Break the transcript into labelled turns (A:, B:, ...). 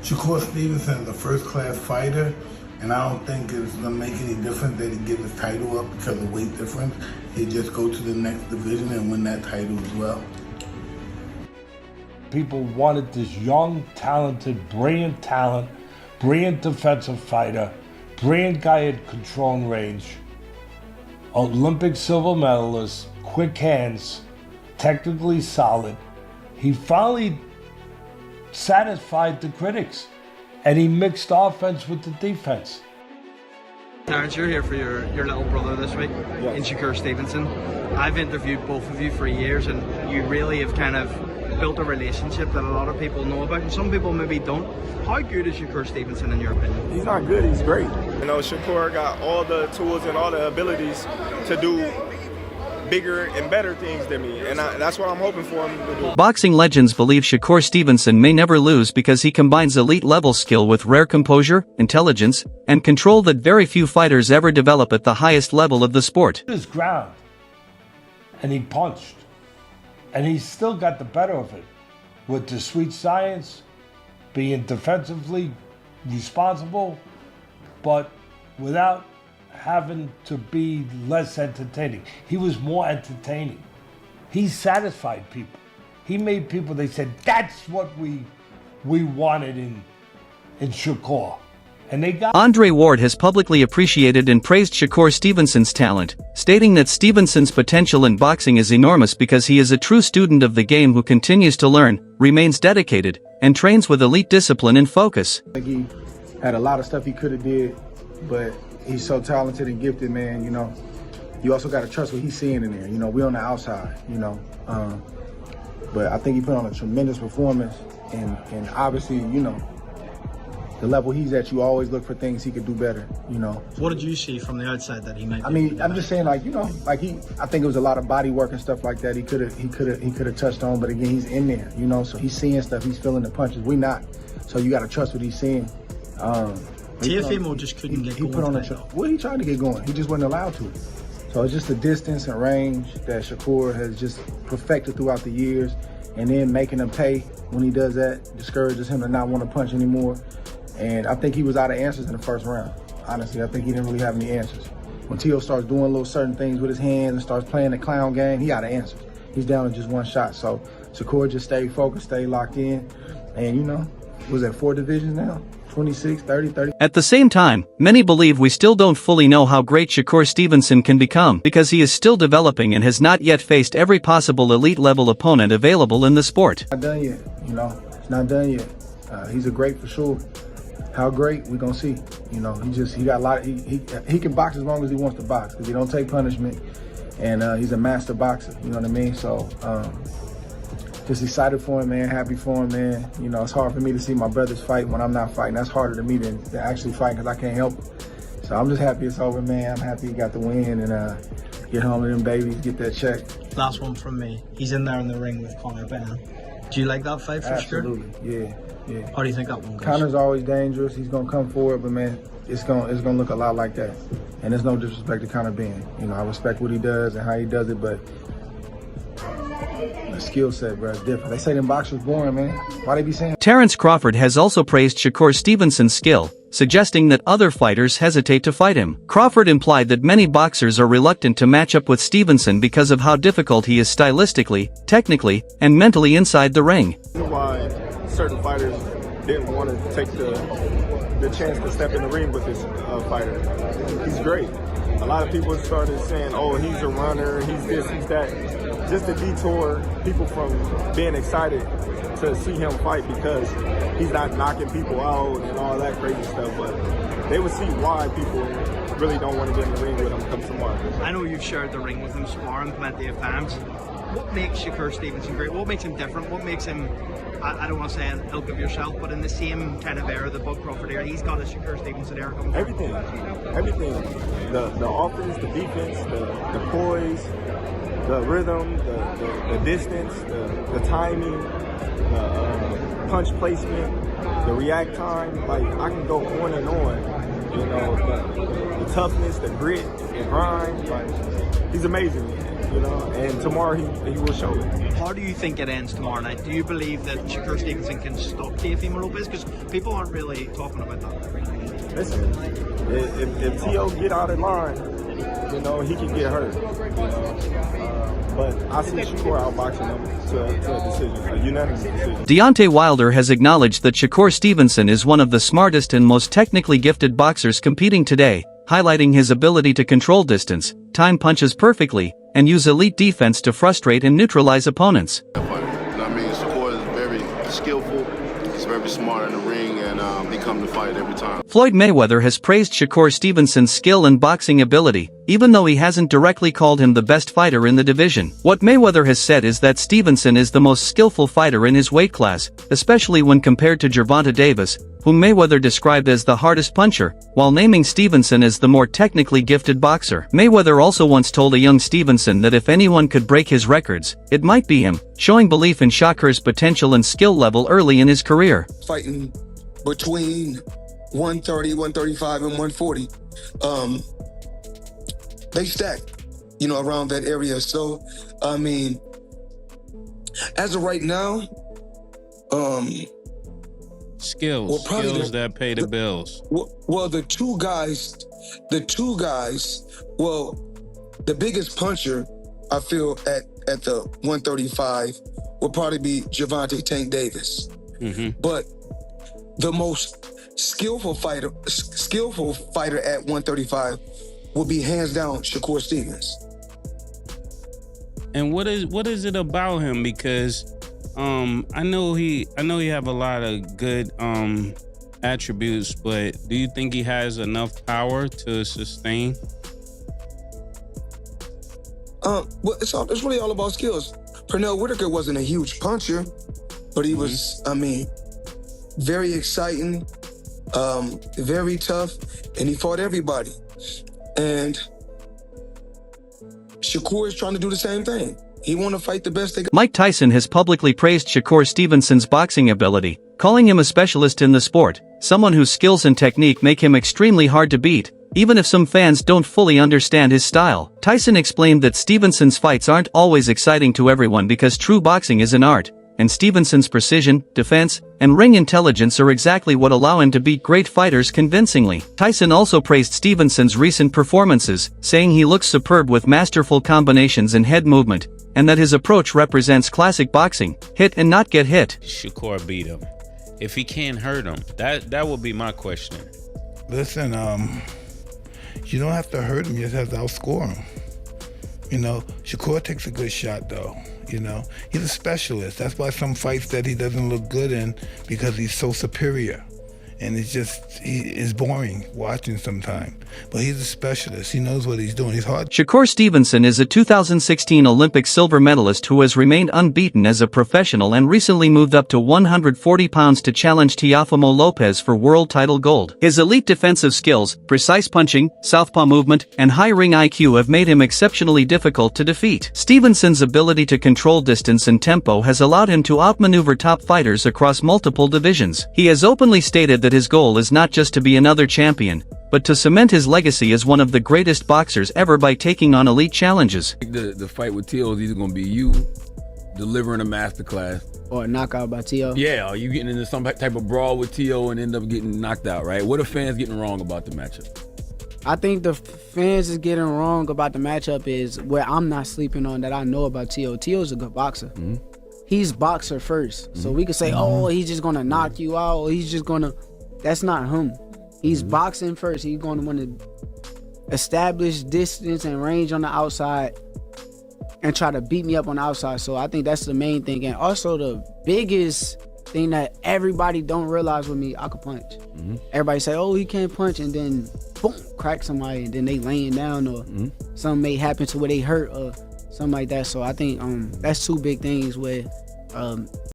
A: Shakur Stevenson is a first-class fighter, and I don't think it's going to make any difference that he give his title up because of weight difference. He just go to the next division and win that title as well.
B: People wanted this young, talented, brilliant talent, brilliant defensive fighter, brilliant guy at control and range, Olympic silver medalist, quick hands, technically solid. He finally satisfied the critics, and he mixed offense with the defense.
C: Terrence, you're here for your little brother this week, in Shakur Stevenson. I've interviewed both of you for years, and you really have kind of built a relationship that a lot of people know about, and some people maybe don't. How good is Shakur Stevenson in your opinion?
D: He's not good, he's great. You know, Shakur got all the tools and all the abilities to do bigger and better things than me, and that's what I'm hoping for him to do.
E: Boxing legends believe Shakur Stevenson may never lose because he combines elite-level skill with rare composure, intelligence, and control that very few fighters ever develop at the highest level of the sport.
B: His ground, and he punched, and he still got the better of it with the sweet science, being defensively responsible, but without having to be less entertaining. He was more entertaining. He satisfied people. He made people, they said, that's what we wanted in Shakur. And they got.
E: Andre Ward has publicly appreciated and praised Shakur Stevenson's talent, stating that Stevenson's potential in boxing is enormous because he is a true student of the game who continues to learn, remains dedicated, and trains with elite discipline and focus.
F: I think he had a lot of stuff he could have did, but he's so talented and gifted, man, you know. You also got to trust what he's seeing in there. You know, we on the outside, you know. But I think he put on a tremendous performance, and obviously, you know, the level he's at, you always look for things he could do better, you know.
C: What did you see from the outside that he might be?
F: I mean, I'm just saying, like, you know, like I think it was a lot of body work and stuff like that he could have touched on, but again, he's in there, you know, so he's seeing stuff, he's feeling the punches. We not. So you got to trust what he's seeing.
C: Teofimo just couldn't get going.
F: He put on well, he tried to get going. He just wasn't allowed to. So it's just the distance and range that Shakur has just perfected throughout the years, and then making him pay when he does that discourages him to not want to punch anymore. And I think he was out of answers in the first round. Honestly, I think he didn't really have any answers. When Teo starts doing little certain things with his hands and starts playing the clown game, he out of answers. He's down to just one shot. So Shakur just stayed focused, stayed locked in, and you know, was at 4 divisions now. 26, 30, 30.
E: At the same time, many believe we still don't fully know how great Shakur Stevenson can become because he is still developing and has not yet faced every possible elite-level opponent available in the sport.
F: Not done yet, you know. It's not done yet. He's a great for sure. How great, we gonna see. You know, he got a lot. He can box as long as he wants to box because he don't take punishment, and he's a master boxer. You know what I mean? So. Just excited for him, man. Happy for him, man. You know, it's hard for me to see my brothers fight when I'm not fighting. That's harder to me than to actually fight because I can't help it. So I'm just happy it's over, man. I'm happy he got the win and get home to them babies, get that check.
C: Last one from me. He's in there in the ring with Conor Ben. Do you like that fight for sure?
F: Absolutely, yeah.
C: How do you think that one goes?
F: Conor's always dangerous. He's gonna come forward, but man, it's gonna look a lot like that. And there's no disrespect to Conor Ben. You know, I respect what he does and how he does it, but the skill set, bro, is different. They say them boxers boring, man. Why they be saying?
E: Terrence Crawford has also praised Shakur Stevenson's skill, suggesting that other fighters hesitate to fight him. Crawford implied that many boxers are reluctant to match up with Stevenson because of how difficult he is stylistically, technically, and mentally inside the ring.
D: Why certain fighters didn't want to take the chance to step in the ring with this fighter. He's great. A lot of people started saying, oh, he's a runner, he's this, he's that. Just to detour people from being excited to see him fight because he's not knocking people out and all that crazy stuff. But they would see why people really don't want to get in the ring with him come tomorrow.
C: I know you've shared the ring with him, sparring plenty of times. What makes Shakur Stevenson great? What makes him different? What makes him, I don't want to say an ilk of yourself, but in the same kind of era, the Bud Crawford era, he's got a Shakur Stevenson era coming.
D: Everything. The offense, the defense, the poise, the rhythm, the distance, the timing, the punch placement, the react time. Like, I can go on and on. You know, the toughness, the grit, the grind. Like, he's amazing. and tomorrow he will show it.
C: How do you think it ends tomorrow night? Do you believe that Shakur Stevenson can stop Teofimo Lopez? Because people aren't really talking about that.
D: Listen, if T.O. get out of line, he can get hurt. But I see Shakur outboxing him to a decision, a unanimous decision.
E: Deontay Wilder has acknowledged that Shakur Stevenson is one of the smartest and most technically gifted boxers competing today, highlighting his ability to control distance, time punches perfectly, and use elite defense to frustrate and neutralize opponents.
G: Shakur is very skillful, he's very smart in the ring, and he comes to fight every time.
E: Floyd Mayweather has praised Shakur Stevenson's skill and boxing ability, even though he hasn't directly called him the best fighter in the division. What Mayweather has said is that Stevenson is the most skillful fighter in his weight class, especially when compared to Gervonta Davis, whom Mayweather described as the hardest puncher, while naming Stevenson as the more technically gifted boxer. Mayweather also once told a young Stevenson that if anyone could break his records, it might be him, showing belief in Shakur's potential and skill level early in his career.
H: Fighting between 130, 135, and 140. They stack, around that area. So, as of right now,
I: skills that pay the bills.
H: Well, the two guys, the biggest puncher, I feel, at the 135 will probably be Gervonta Tank Davis.
I: Mm-hmm.
H: But the most skillful fighter at 135 will be hands down Shakur Stevens.
I: And what is it about him? Because I know he have a lot of good attributes, but do you think he has enough power to sustain?
H: Well, it's really all about skills. Pernell Whitaker wasn't a huge puncher, but he was, very exciting, very tough, and he fought everybody. And Shakur is trying to do the same thing. He want to fight the best they got.
E: Mike Tyson has publicly praised Shakur Stevenson's boxing ability, calling him a specialist in the sport, someone whose skills and technique make him extremely hard to beat, even if some fans don't fully understand his style. Tyson explained that Stevenson's fights aren't always exciting to everyone because true boxing is an art, and Stevenson's precision, defense, and ring intelligence are exactly what allow him to beat great fighters convincingly. Tyson also praised Stevenson's recent performances, saying he looks superb with masterful combinations and head movement, and that his approach represents classic boxing, hit and not get hit.
I: Shakur beat him. If he can't hurt him, that would be my question.
A: Listen, you don't have to hurt him, you just have to outscore him. Shakur takes a good shot though. He's a specialist. That's why some fights that he doesn't look good in, because he's so superior. And it's boring watching sometimes. But he's a specialist. He knows what he's doing. He's hard.
E: Shakur Stevenson is a 2016 Olympic silver medalist who has remained unbeaten as a professional and recently moved up to 140 pounds to challenge Teofimo Lopez for world title gold. His elite defensive skills, precise punching, southpaw movement, and high ring IQ have made him exceptionally difficult to defeat. Stevenson's ability to control distance and tempo has allowed him to outmaneuver top fighters across multiple divisions. He has openly stated that his goal is not just to be another champion, but to cement his legacy as one of the greatest boxers ever by taking on elite challenges.
J: The fight with T.O. is either going to be you delivering a masterclass,
K: or a knockout by T.O.
J: Yeah, or you getting into some type of brawl with T.O. and end up getting knocked out, right? What are fans getting wrong about the matchup?
K: I think the fans is getting wrong about the matchup is where I'm not sleeping on that I know about T.O. T.O.'s a good boxer. Mm-hmm. He's boxer first. Mm-hmm. So we could say, oh, he's just going to knock you out, or he's just going to... That's not him. He's boxing first. He's going to want to establish distance and range on the outside and try to beat me up on the outside. So I think that's the main thing. And also the biggest thing that everybody don't realize with me, I can punch. Mm-hmm. Everybody say, oh, he can't punch, and then boom, crack somebody, and then they laying down, or something may happen to where they hurt or something like that. So I think that's two big things where